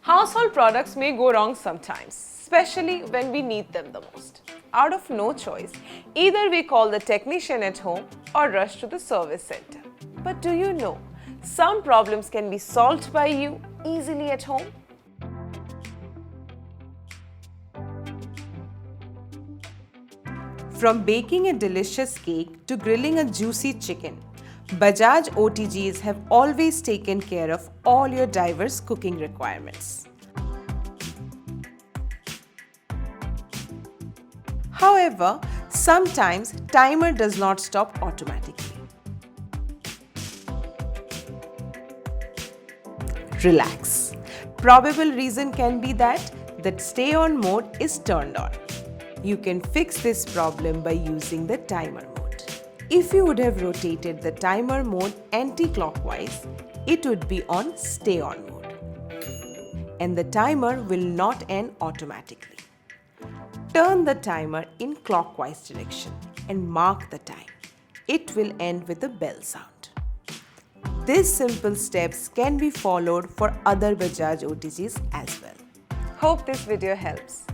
Household products may go wrong sometimes, especially when we need them the most. Out of no choice, either we call the technician at home or rush to the service center. But do you know, some problems can be solved by you easily at home? From baking a delicious cake to grilling a juicy chicken, Bajaj OTGs have always taken care of all your diverse cooking requirements. However, sometimes timer does not stop automatically. Relax. Probable reason can be that stay on mode is turned on. You can fix this problem by using the timer mode. If you would have rotated the timer mode anti-clockwise, it would be on stay on mode. And the timer will not end automatically. Turn the timer in clockwise direction and mark the time. It will end with a bell sound. These simple steps can be followed for other Bajaj OTGs as well. Hope this video helps.